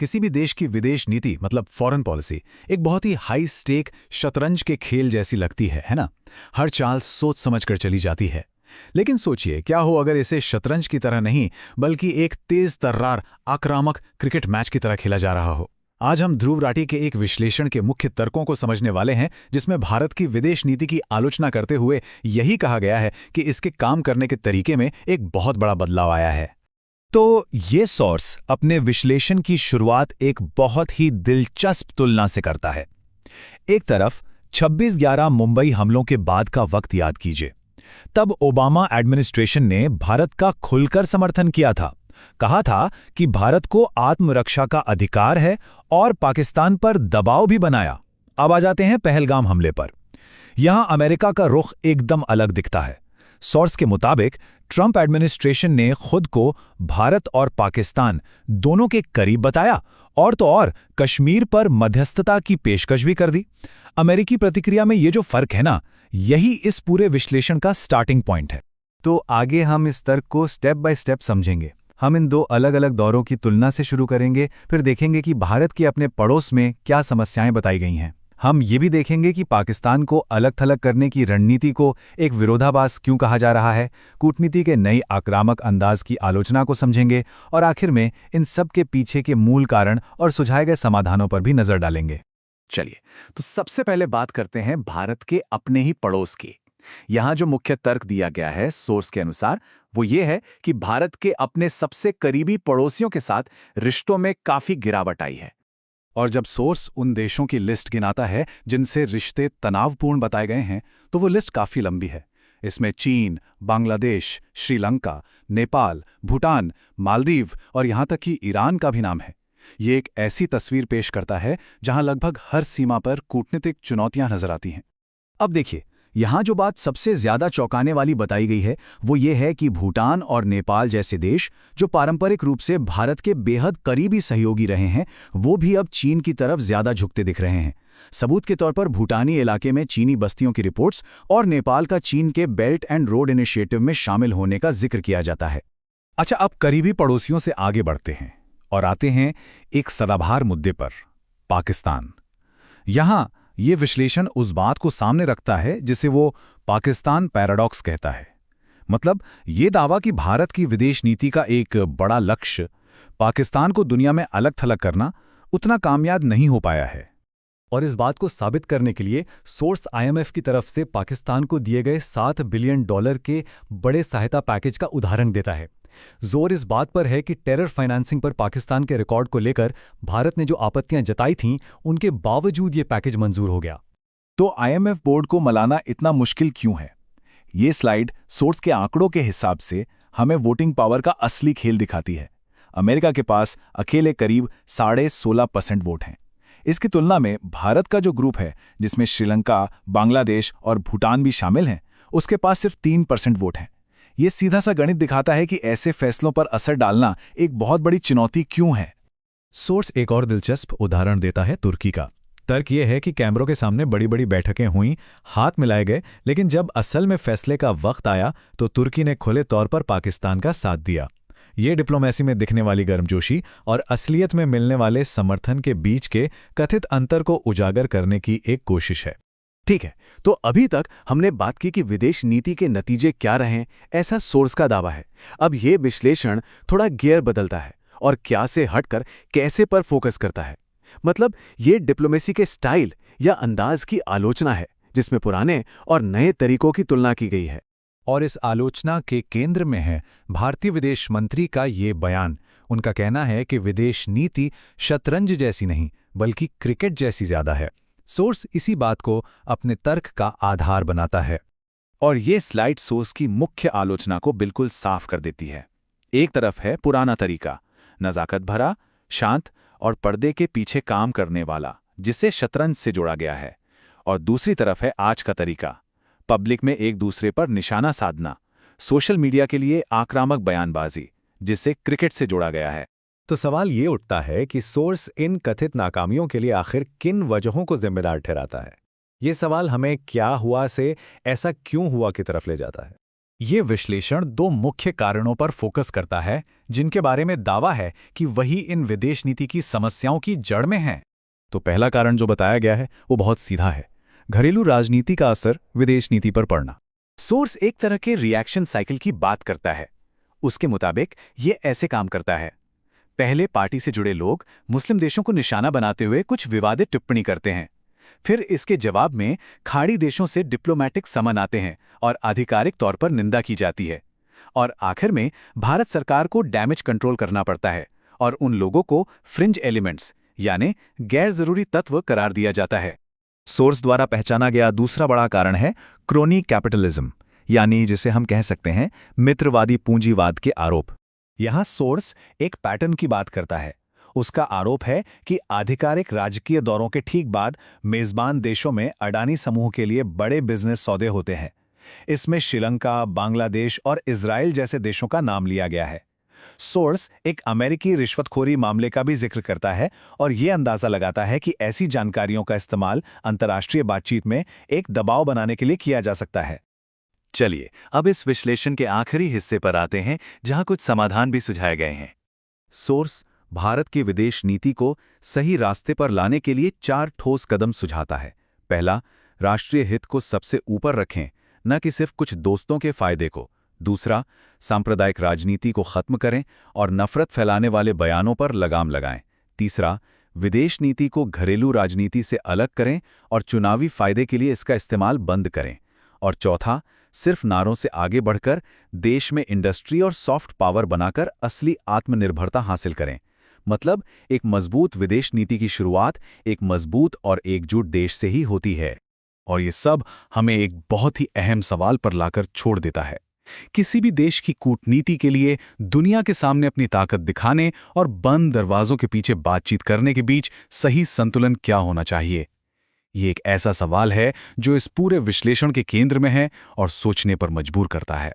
किसी भी देश की विदेश नीति मतलब फॉरेन पॉलिसी एक बहुत ही हाई स्टेक शतरंज के खेल जैसी लगती है ना। हर चाल सोच समझ कर चली जाती है। लेकिन सोचिए क्या हो अगर इसे शतरंज की तरह नहीं बल्कि एक तेज तर्रार आक्रामक क्रिकेट मैच की तरह खेला जा रहा हो। आज हम ध्रुव राठी के एक विश्लेषण के मुख्य तर्कों को समझने वाले हैं, जिसमें भारत की विदेश नीति की आलोचना करते हुए यही कहा गया है कि इसके काम करने के तरीके में एक बहुत बड़ा बदलाव आया है। तो ये सोर्स अपने विश्लेषण की शुरुआत एक बहुत ही दिलचस्प तुलना से करता है। एक तरफ 26/11 मुंबई हमलों के बाद का वक्त याद कीजिए। तब ओबामा एडमिनिस्ट्रेशन ने भारत का खुलकर समर्थन किया था। कहा था कि भारत को आत्मरक्षा का अधिकार है और पाकिस्तान पर दबाव भी बनाया। अब आ जाते हैं पहलगाम हमले पर। यहां अमेरिका का रुख एकदम अलग दिखता है। सोर्स के मुताबिक ट्रंप एडमिनिस्ट्रेशन ने खुद को भारत और पाकिस्तान दोनों के करीब बताया और तो और कश्मीर पर मध्यस्थता की पेशकश भी कर दी। अमेरिकी प्रतिक्रिया में ये जो फर्क है ना, यही इस पूरे विश्लेषण का स्टार्टिंग पॉइंट है। तो आगे हम इस तर्क को स्टेप बाय स्टेप समझेंगे। हम इन दो अलग अलग दौरों की तुलना से शुरू करेंगे, फिर देखेंगे कि भारत के अपने पड़ोस में क्या समस्याएं बताई गई हैं। हम ये भी देखेंगे कि पाकिस्तान को अलग थलग करने की रणनीति को एक विरोधाभास क्यों कहा जा रहा है, कूटनीति के नई आक्रामक अंदाज की आलोचना को समझेंगे और आखिर में इन सब के पीछे के मूल कारण और सुझाए गए समाधानों पर भी नजर डालेंगे। चलिए, तो सबसे पहले बात करते हैं भारत के अपने ही पड़ोस की। यहां जो मुख्य तर्क दिया गया है सोर्स के अनुसार वो ये है कि भारत के अपने सबसे करीबी पड़ोसियों के साथ रिश्तों में काफी गिरावट आई है। और जब सोर्स उन देशों की लिस्ट गिनाता है जिनसे रिश्ते तनावपूर्ण बताए गए हैं, तो वो लिस्ट काफी लंबी है। इसमें चीन, बांग्लादेश, श्रीलंका, नेपाल, भूटान, मालदीव और यहां तक कि ईरान का भी नाम है। ये एक ऐसी तस्वीर पेश करता है जहां लगभग हर सीमा पर कूटनीतिक चुनौतियां नजर आती हैं। अब देखिए, यहां जो बात सबसे ज्यादा चौंकाने वाली बताई गई है वो ये है कि भूटान और नेपाल जैसे देश जो पारंपरिक रूप से भारत के बेहद करीबी सहयोगी रहे हैं, वो भी अब चीन की तरफ ज्यादा झुकते दिख रहे हैं। सबूत के तौर पर भूटानी इलाके में चीनी बस्तियों की रिपोर्ट्स और नेपाल का चीन के बेल्ट एंड रोड इनिशिएटिव में शामिल होने का जिक्र किया जाता है। अच्छा, अब करीबी पड़ोसियों से आगे बढ़ते हैं और आते हैं एक सदाबहार मुद्दे पर, पाकिस्तान। यहां ये विश्लेषण उस बात को सामने रखता है जिसे वो पाकिस्तान पैराडॉक्स कहता है। मतलब ये दावा कि भारत की विदेश नीति का एक बड़ा लक्ष्य पाकिस्तान को दुनिया में अलग थलग करना उतना कामयाब नहीं हो पाया है। और इस बात को साबित करने के लिए सोर्स IMF की तरफ से पाकिस्तान को दिए गए $7 बिलियन के बड़े सहायता पैकेज का उदाहरण देता है। जोर इस बात पर है कि टेरर फाइनेंसिंग पर पाकिस्तान के रिकॉर्ड को लेकर भारत ने जो आपत्तियां जताई थीं, उनके बावजूद ये पैकेज मंजूर हो गया। तो IMF बोर्ड को मनाना इतना मुश्किल क्यों है? ये स्लाइड सोर्स के आंकड़ों के हिसाब से हमें वोटिंग पावर का असली खेल दिखाती है। अमेरिका के पास अकेले करीब 16.5% वोट हैं। इसकी तुलना में भारत का जो ग्रुप है, जिसमें श्रीलंका, बांग्लादेश और भूटान भी शामिल हैं, उसके पास सिर्फ 3% वोट हैं। ये सीधा सा गणित दिखाता है कि ऐसे फैसलों पर असर डालना एक बहुत बड़ी चुनौती क्यों है। सोर्स एक और दिलचस्प उदाहरण देता है तुर्की का। तर्क ये है कि कैमरों के सामने बड़ी बड़ी बैठकें हुईं, हाथ मिलाए गए, लेकिन जब असल में फैसले का वक्त आया तो तुर्की ने खुले तौर पर पाकिस्तान का साथ दिया। ये डिप्लोमेसी में दिखने वाली गर्मजोशी और असलियत में मिलने वाले समर्थन के बीच के कथित अंतर को उजागर करने की एक कोशिश है। ठीक है, तो अभी तक हमने बात की कि विदेश नीति के नतीजे क्या रहे, ऐसा सोर्स का दावा है। अब ये विश्लेषण थोड़ा गियर बदलता है और क्या से हटकर कैसे पर फोकस करता है। मतलब ये डिप्लोमेसी के स्टाइल या अंदाज की आलोचना है, जिसमें पुराने और नए तरीकों की तुलना की गई है। और इस आलोचना के केंद्र में है भारतीय विदेश मंत्री का ये बयान। उनका कहना है कि विदेश नीति शतरंज जैसी नहीं बल्कि क्रिकेट जैसी ज्यादा है। सोर्स इसी बात को अपने तर्क का आधार बनाता है। और ये स्लाइड सोर्स की मुख्य आलोचना को बिल्कुल साफ कर देती है। एक तरफ है पुराना तरीका, नज़ाकत भरा, शांत और पर्दे के पीछे काम करने वाला, जिसे शतरंज से जोड़ा गया है। और दूसरी तरफ है आज का तरीका, पब्लिक में एक दूसरे पर निशाना साधना, सोशल मीडिया के लिए आक्रामक बयानबाजी, जिसे क्रिकेट से जोड़ा गया है। तो सवाल ये उठता है कि सोर्स इन कथित नाकामियों के लिए आखिर किन वजहों को जिम्मेदार ठहराता है। ये सवाल हमें क्या हुआ से ऐसा क्यों हुआ की तरफ ले जाता है। ये विश्लेषण दो मुख्य कारणों पर फोकस करता है जिनके बारे में दावा है कि वही इन विदेश नीति की समस्याओं की जड़ में है। तो पहला कारण जो बताया गया है वो बहुत सीधा है, घरेलू राजनीति का असर विदेश नीति पर पड़ना। सोर्स एक तरह के रिएक्शन साइकिल की बात करता है। उसके मुताबिक ये ऐसे काम करता है। पहले पार्टी से जुड़े लोग मुस्लिम देशों को निशाना बनाते हुए कुछ विवादित टिप्पणी करते हैं। फिर इसके जवाब में खाड़ी देशों से डिप्लोमैटिक समन आते हैं और आधिकारिक तौर पर निंदा की जाती है। और आखिर में भारत सरकार को डैमेज कंट्रोल करना पड़ता है और उन लोगों को फ्रिंज एलिमेंट्स यानी गैर जरूरी तत्व करार दिया जाता है। सोर्स द्वारा पहचाना गया दूसरा बड़ा कारण है क्रोनी कैपिटलिज्म, यानी जिसे हम कह सकते हैं मित्रवादी पूंजीवाद के आरोप। यहाँ सोर्स एक पैटर्न की बात करता है। उसका आरोप है कि आधिकारिक राजकीय दौरों के ठीक बाद मेजबान देशों में अडानी समूह के लिए बड़े बिजनेस सौदे होते हैं। इसमें श्रीलंका, बांग्लादेश और इजराइल जैसे देशों का नाम लिया गया है। सोर्स एक अमेरिकी रिश्वतखोरी मामले का भी जिक्र करता है और यह अंदाजा लगाता है कि ऐसी जानकारियों का इस्तेमाल अंतर्राष्ट्रीय बातचीत में एक दबाव बनाने के लिए किया जा सकता है। चलिए अब इस विश्लेषण के आखिरी हिस्से पर आते हैं जहां कुछ समाधान भी सुझाए गए हैं। सोर्स भारत की विदेश नीति को सही रास्ते पर लाने के लिए 4 ठोस कदम सुझाता है। पहला, राष्ट्रीय हित को सबसे ऊपर रखें, न कि सिर्फ कुछ दोस्तों के फायदे को। दूसरा, सांप्रदायिक राजनीति को खत्म करें और नफरत फैलाने वाले बयानों पर लगाम लगाएं। तीसरा, विदेश नीति को घरेलू राजनीति से अलग करें और चुनावी फायदे के लिए इसका इस्तेमाल बंद करें। और चौथा, सिर्फ नारों से आगे बढ़कर देश में इंडस्ट्री और सॉफ्ट पावर बनाकर असली आत्मनिर्भरता हासिल करें। मतलब एक मजबूत विदेश नीति की शुरुआत एक मजबूत और एकजुट देश से ही होती है। और ये सब हमें एक बहुत ही अहम सवाल पर लाकर छोड़ देता है। किसी भी देश की कूटनीति के लिए दुनिया के सामने अपनी ताकत दिखाने और बंद दरवाजों के पीछे बातचीत करने के बीच सही संतुलन क्या होना चाहिए? ये एक ऐसा सवाल है जो इस पूरे विश्लेषण के केंद्र में है और सोचने पर मजबूर करता है।